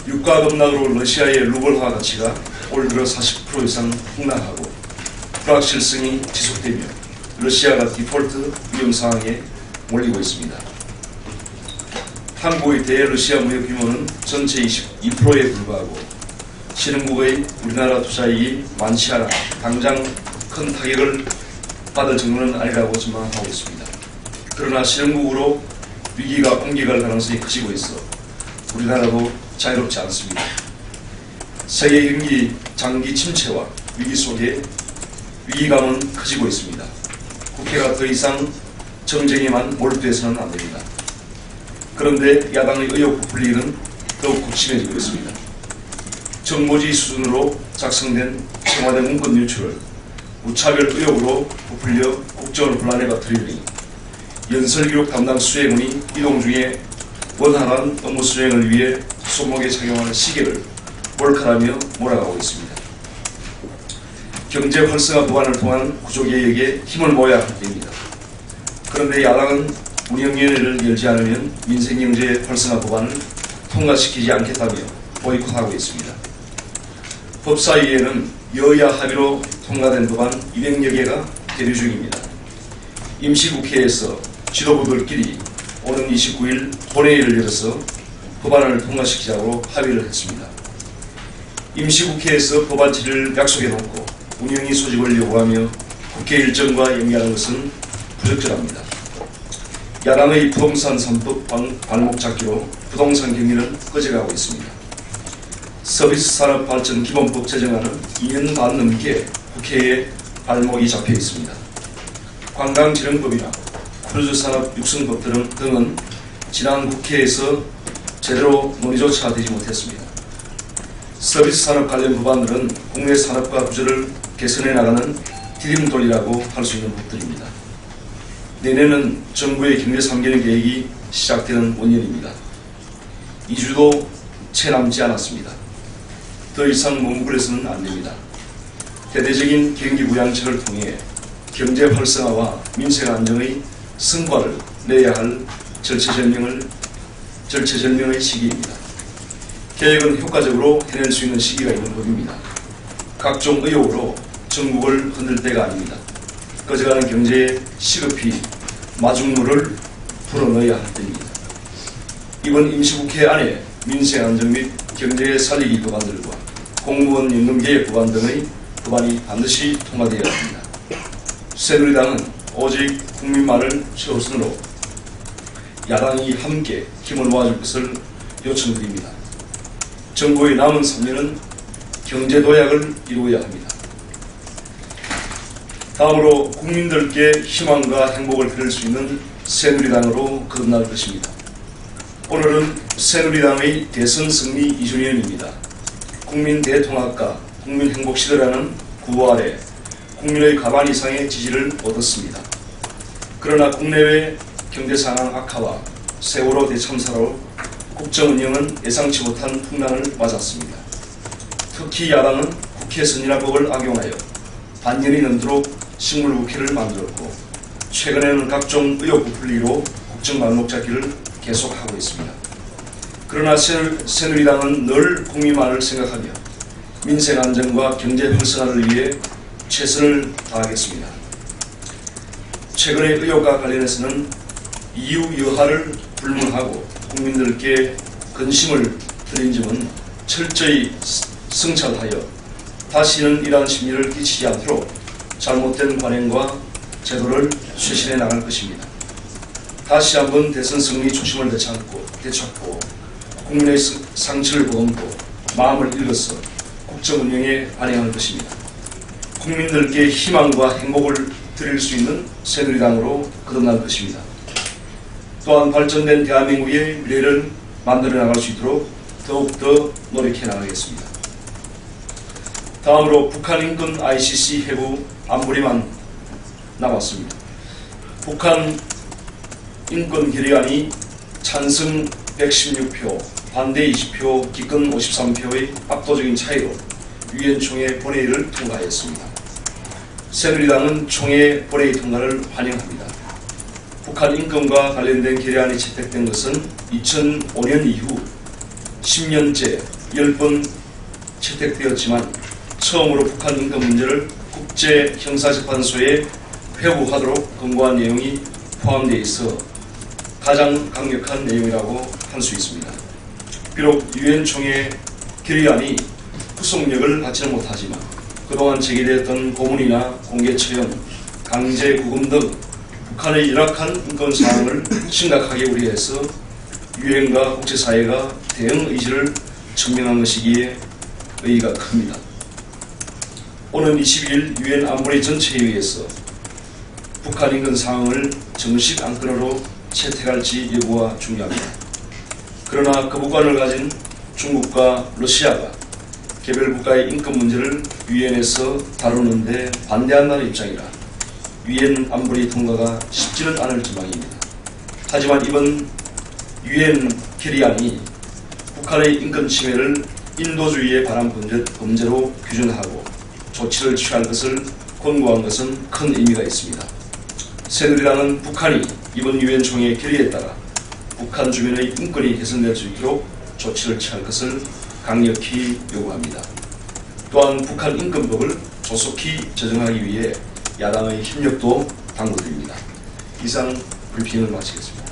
유가 급락으로 러시아의 루블화 가치가 올 들어 40% 이상 폭락하고 불확실성이 지속되며 러시아가 디폴트 위험 상황에 몰리고 있습니다. 한국의 대러시아 무역 규모는 전체 22%에 불과하고 신흥국의 우리나라 투자이익이 많지 않아 당장 큰 타격을 받을 정도는 아니라고 전망하고 있습니다. 그러나 신흥국으로 위기가 옮겨갈 가능성이 커지고 있어 우리나라도 자유롭지 않습니다. 세계 경기 장기 침체와 위기 속에 위기감은 커지고 있습니다. 국회가 더 이상 정쟁에만 몰두해서는 안 됩니다. 그런데 야당의 의혹 부풀리기는 더욱 극심해지고 있습니다. 정보지 수준으로 작성된 청와대 문건 유출을 무차별 의혹으로 부풀려 국정을 혼란에 빠뜨리더니 연설기록 담당 수행원이 이동 중에 원활한 업무 수행을 위해 손목에 착용하는 시계를 몰카라며 몰아가고 있습니다. 경제 활성화 법안을 통한 구조개혁에 힘을 모아야 할 때입니다. 그런데 야당은 운영위원회를 열지 않으면 민생경제 활성화 법안을 통과시키지 않겠다며 보이콧하고 있습니다. 법사위에는 여야 합의로 통과된 법안 200여 개가 계류 중입니다. 임시국회에서 지도부들끼리 오는 29일 본회의를 열어서 법안을 통과시키자고 합의를 했습니다. 임시국회에서 법안 처리를 약속해놓고 운영위 소집을 요구하며 국회 일정과 연기하는 것은 부적절합니다. 야당의 부동산 3법 발목 잡기로 부동산 경기는 꺼져가고 있습니다. 서비스산업발전기본법 제정안은 2년 반 넘게 국회에 발목이 잡혀 있습니다. 관광지능법이나 크루즈산업 육성법 등은 지난 국회에서 제대로 논의조차 되지 못했습니다. 서비스산업 관련 법안들은 국내 산업과 구조를 개선해 나가는 디딤돌이라고 할 수 있는 법들입니다. 내년은 정부의 경제 3개년 계획이 시작되는 원년입니다. 2주도 채 남지 않았습니다. 더 이상 머무르서는 안 됩니다. 대대적인 경기 부양책을 통해 경제 활성화와 민생 안정의 성과를 내야 할 절체절명의 시기입니다. 계획은 효과적으로 해낼 수 있는 시기가 있는 법입니다. 각종 의혹으로 전국을 흔들 때가 아닙니다. 꺼져가는 경제에 시급히 마중물을 불어넣어야 할 때입니다. 이번 임시국회 안에 민생 안정 및 경제 살리기 법안들과 공무원 연금개혁 법안 등의 법안이 반드시 통과되어야 합니다. 새누리당은 오직 국민만을 최우선으로 야당이 함께 힘을 모아줄 것을 요청드립니다. 정부의 남은 3년은 경제 도약을 이루어야 합니다. 다음으로 국민들께 희망과 행복을 드릴 수 있는 새누리당으로 거듭날 것입니다. 오늘은 새누리당의 대선 승리 2주년입니다. 국민 대통합과 국민 행복시대라는 구호 아래 국민의 과반 이상의 지지를 얻었습니다. 그러나 국내외 경제 상황 악화와 세월호 대참사로 국정 운영은 예상치 못한 풍랑을 맞았습니다. 특히 야당은 국회 선진화법을 악용하여 반년이 넘도록 식물국회를 만들었고 최근에는 각종 의혹 부풀리로 국정 발목 잡기를 계속하고 있습니다. 그러나 새누리당은 늘 국민만을 생각하며 민생 안정과 경제 활성화를 위해 최선을 다하겠습니다. 최근의 의혹과 관련해서는 이유 여하를 불문하고 국민들께 근심을 드린 점은 철저히 성찰하여 다시는 이러한 심리를 끼치지 않도록 잘못된 관행과 제도를 쇄신해 나갈 것입니다. 다시 한번 대선 승리 초심을 되찾고 국민의 상처를 보듬고 마음을 읽어서 국정 운영에 반영할 것입니다. 국민들께 희망과 행복을 드릴 수 있는 새누리당으로 거듭날 것입니다. 또한 발전된 대한민국의 미래를 만들어 나갈 수 있도록 더욱더 노력해 나가겠습니다. 다음으로 북한 인권 ICC 회부 안보리만 남았습니다. 북한 인권 결의안이 찬성 116표, 반대 20표, 기권 53표의 압도적인 차이로 유엔 총회 본회의를 통과했습니다. 새누리당은 총회 본회의 통과를 환영합니다. 북한 인권과 관련된 결의안이 채택된 것은 2005년 이후 10년째 10번 채택되었지만 처음으로 북한 인권 문제를 국제형사재판소에 회부하도록 권고한 내용이 포함되어 있어 가장 강력한 내용이라고 할 수 있습니다. 비록 유엔 총회 결의안이 후속력을 갖지는 못하지만 그동안 제기되었던 고문이나 공개 처형, 강제 구금 등 북한의 열악한 인권 사항을 심각하게 우려해서 유엔과 국제사회가 대응 의지를 증명한 것이기에 의의가 큽니다. 오는 22일 유엔 안보리 전체회의에서 북한 인권 사항을 정식 안건으로 채택할지 여부가 중요합니다. 그러나 거부권을 가진 중국과 러시아가 개별 국가의 인권 문제를 유엔에서 다루는데 반대한다는 입장이라 유엔 안보리 통과가 쉽지는 않을 전망입니다. 하지만 이번 유엔 결의안이 북한의 인권 침해를 인도주의에 반한 범죄로 규정하고 조치를 취할 것을 권고한 것은 큰 의미가 있습니다. 새누리당은 북한이 이번 유엔 총회 결의에 따라 북한 주민의 인권이 개선될 수 있도록 조치를 취할 것을 강력히 요구합니다. 또한 북한 인권법을 조속히 제정하기 위해 야당의 협력도 당부드립니다. 이상 브리핑을 마치겠습니다.